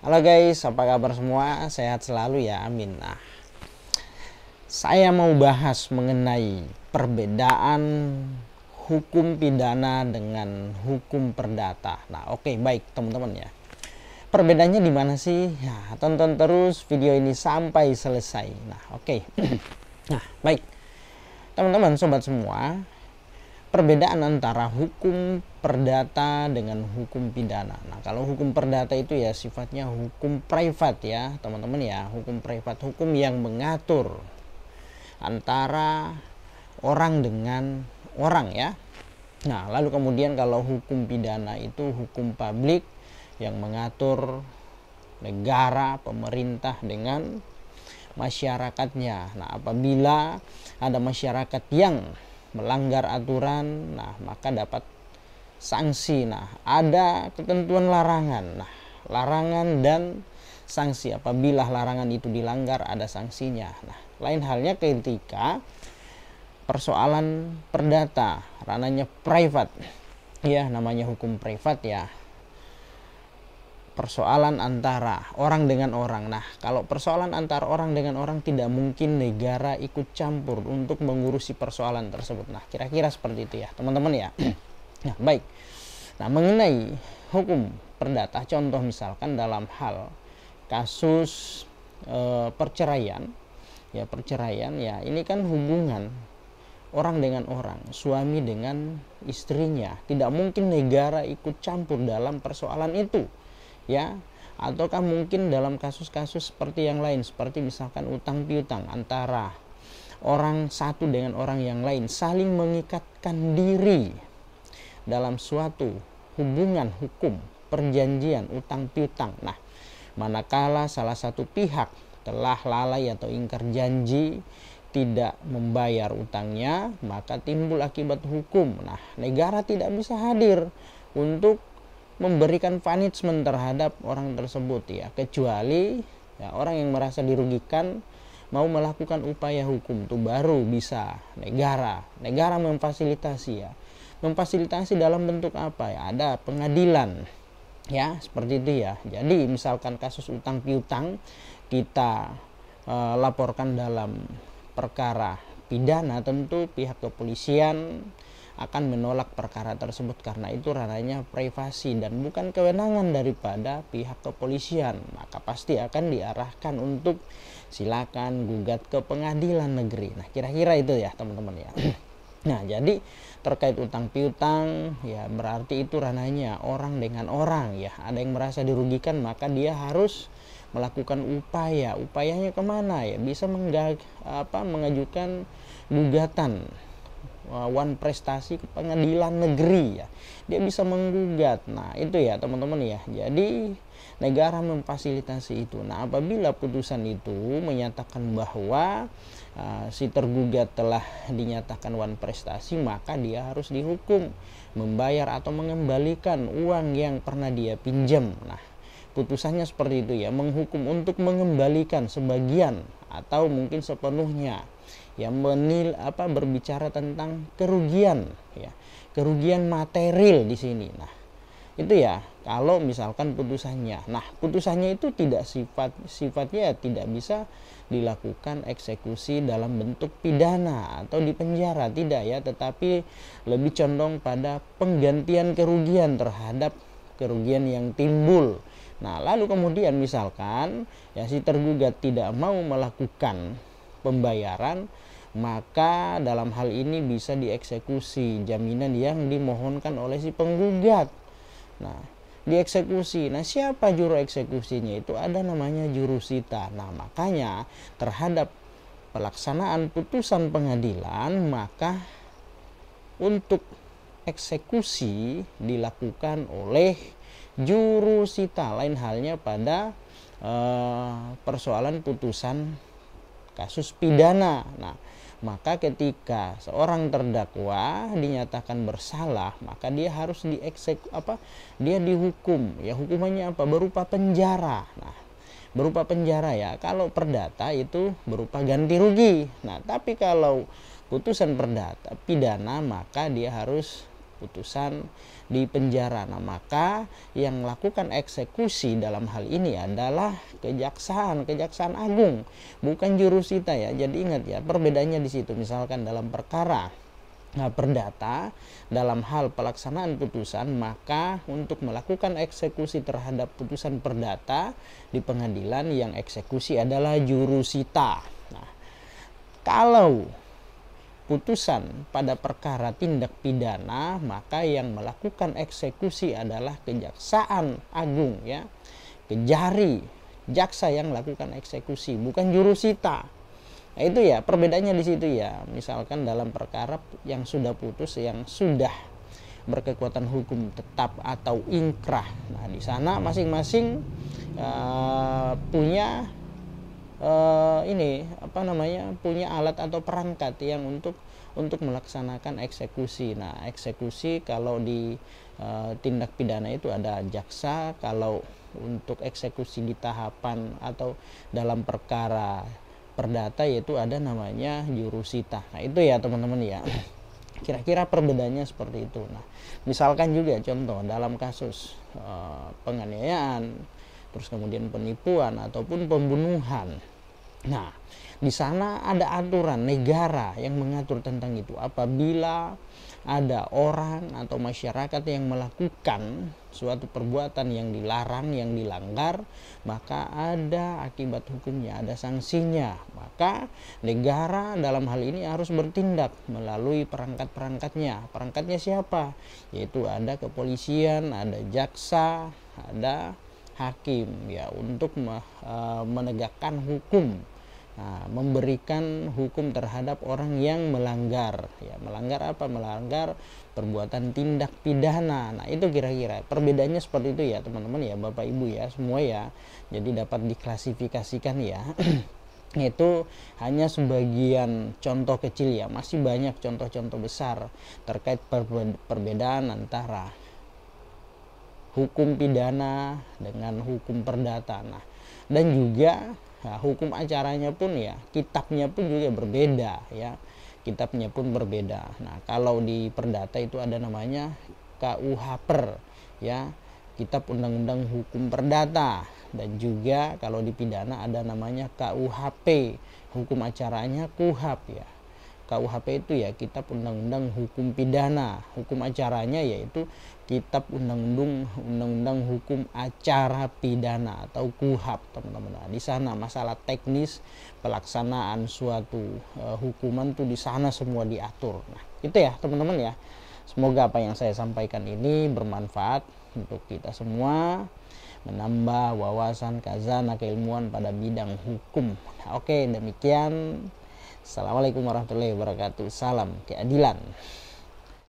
Halo guys, apa kabar semua? Sehat selalu ya, amin. Nah, saya mau bahas mengenai perbedaan hukum pidana dengan hukum perdata. Nah, oke, baik teman-teman ya. Perbedaannya di mana sih? Ya, tonton terus video ini sampai selesai. Nah, oke. Nah, baik. Teman-teman, sobat semua, perbedaan antara hukum perdata dengan hukum pidana. Nah, kalau hukum perdata itu ya sifatnya hukum privat ya, teman-teman ya. Hukum privat, hukum yang mengatur antara orang dengan orang ya. Nah, lalu kemudian kalau hukum pidana itu hukum publik yang mengatur negara, pemerintah dengan masyarakatnya. Nah, apabila ada masyarakat yang melanggar aturan, nah maka dapat sanksi. Nah, ada ketentuan larangan. Nah, larangan dan sanksi. Apabila larangan itu dilanggar, ada sanksinya. Nah, lain halnya ketika persoalan perdata, ranahnya privat. Ya, namanya hukum privat ya. Persoalan antara orang dengan orang. Nah, kalau persoalan antara orang dengan orang tidak mungkin negara ikut campur untuk mengurusi persoalan tersebut. Nah, kira-kira seperti itu ya, teman-teman ya. Nah, baik. Nah, mengenai hukum perdata, contoh misalkan dalam hal kasus perceraian. Ya, perceraian ya, ini kan hubungan orang dengan orang, suami dengan istrinya. Tidak mungkin negara ikut campur dalam persoalan itu. Ya, ataukah mungkin dalam kasus-kasus seperti yang lain, seperti misalkan utang piutang antara orang satu dengan orang yang lain, saling mengikatkan diri dalam suatu hubungan hukum, perjanjian utang piutang. Nah, manakala salah satu pihak telah lalai atau ingkar janji tidak membayar utangnya, maka timbul akibat hukum. Nah, negara tidak bisa hadir untuk memberikan punishment terhadap orang tersebut ya, kecuali ya, orang yang merasa dirugikan mau melakukan upaya hukum, itu baru bisa negara memfasilitasi ya. Memfasilitasi dalam bentuk apa ya? Ada pengadilan ya, seperti itu ya. Jadi misalkan kasus utang piutang kita laporkan dalam perkara pidana, tentu pihak kepolisian akan menolak perkara tersebut karena itu ranahnya privasi dan bukan kewenangan daripada pihak kepolisian. Maka pasti akan diarahkan untuk silakan gugat ke pengadilan negeri. Nah, kira-kira itu ya teman-teman ya. Nah, jadi terkait utang piutang ya berarti itu ranahnya orang dengan orang ya. Ada yang merasa dirugikan maka dia harus melakukan upaya. Upayanya kemana ya? Bisa mengajukan gugatan wan prestasi ke pengadilan negeri ya, dia bisa menggugat. Nah, itu ya teman-teman ya. Jadi negara memfasilitasi itu. Nah, apabila putusan itu menyatakan bahwa si tergugat telah dinyatakan wan prestasi, maka dia harus dihukum membayar atau mengembalikan uang yang pernah dia pinjam. Nah, putusannya seperti itu ya, menghukum untuk mengembalikan sebagian atau mungkin sepenuhnya. Yang berbicara tentang kerugian ya, kerugian material di sini. Nah, itu ya kalau misalkan putusannya. Nah, putusannya itu tidak sifatnya tidak bisa dilakukan eksekusi dalam bentuk pidana atau di penjara, tidak ya, tetapi lebih condong pada penggantian kerugian terhadap kerugian yang timbul. Nah, lalu kemudian misalkan ya si tergugat tidak mau melakukan pembayaran, maka dalam hal ini bisa dieksekusi jaminan yang dimohonkan oleh si penggugat. Nah, dieksekusi. Nah, siapa juru eksekusinya? Itu ada namanya jurusita. Nah, makanya terhadap pelaksanaan putusan pengadilan, maka untuk eksekusi dilakukan oleh jurusita. Lain halnya pada persoalan putusan kasus pidana. Nah, maka ketika seorang terdakwa dinyatakan bersalah, maka dia harus dia dihukum ya, hukumannya apa? Berupa penjara. Nah, berupa penjara ya. Kalau perdata itu berupa ganti rugi. Nah, tapi kalau putusan perdata pidana, maka dia harus putusan di penjara. Nah, maka yang melakukan eksekusi dalam hal ini adalah Kejaksaan Agung, bukan jurusita ya. Jadi ingat ya, perbedaannya di situ. Misalkan dalam perkara perdata, dalam hal pelaksanaan putusan, maka untuk melakukan eksekusi terhadap putusan perdata di pengadilan, yang eksekusi adalah jurusita. Nah, kalau putusan pada perkara tindak pidana, maka yang melakukan eksekusi adalah Kejaksaan Agung ya. Kejari, jaksa yang melakukan eksekusi, bukan jurusita. Nah, itu ya perbedaannya di situ ya. Misalkan dalam perkara yang sudah putus, yang sudah berkekuatan hukum tetap atau ingkrah. Nah, di sana masing-masing punya punya alat atau perangkat yang untuk melaksanakan eksekusi. Nah, eksekusi kalau di tindak pidana itu ada jaksa, kalau untuk eksekusi di tahapan atau dalam perkara perdata yaitu ada namanya jurusita. Nah, itu ya teman-teman ya. Kira-kira perbedaannya seperti itu. Nah, misalkan juga contoh dalam kasus penganiayaan, terus kemudian penipuan ataupun pembunuhan. Nah, di sana ada aturan negara yang mengatur tentang itu. Apabila ada orang atau masyarakat yang melakukan suatu perbuatan yang dilarang, yang dilanggar, maka ada akibat hukumnya, ada sanksinya. Maka negara dalam hal ini harus bertindak melalui perangkat-perangkatnya. Perangkatnya siapa? Yaitu ada kepolisian, ada jaksa, ada hakim ya, untuk menegakkan hukum. Nah, memberikan hukum terhadap orang yang melanggar ya. Melanggar apa? Melanggar perbuatan tindak pidana. Nah, itu kira-kira perbedaannya seperti itu ya teman-teman ya, Bapak Ibu ya semua ya. Jadi dapat diklasifikasikan ya. Itu hanya sebagian contoh kecil ya, masih banyak contoh-contoh besar terkait perbedaan antara hukum pidana dengan hukum perdata. Nah, dan juga hukum acaranya pun ya, kitabnya pun juga berbeda ya. Kitabnya pun berbeda. Nah, kalau di perdata itu ada namanya KUH-PER ya, Kitab Undang-Undang Hukum Perdata. Dan juga kalau di pidana ada namanya KUHP, hukum acaranya KUHP ya. KUHP itu ya Kitab Undang-Undang Hukum Pidana, hukum acaranya yaitu Kitab Undang-Undang Hukum Acara Pidana atau KUHP, teman-teman. Nah, di sana masalah teknis pelaksanaan suatu hukuman tuh di sana semua diatur. Nah, itu ya teman-teman ya. Semoga apa yang saya sampaikan ini bermanfaat untuk kita semua, menambah wawasan khazanah keilmuan pada bidang hukum. Nah, oke, demikian. Assalamualaikum warahmatullahi wabarakatuh. Salam keadilan.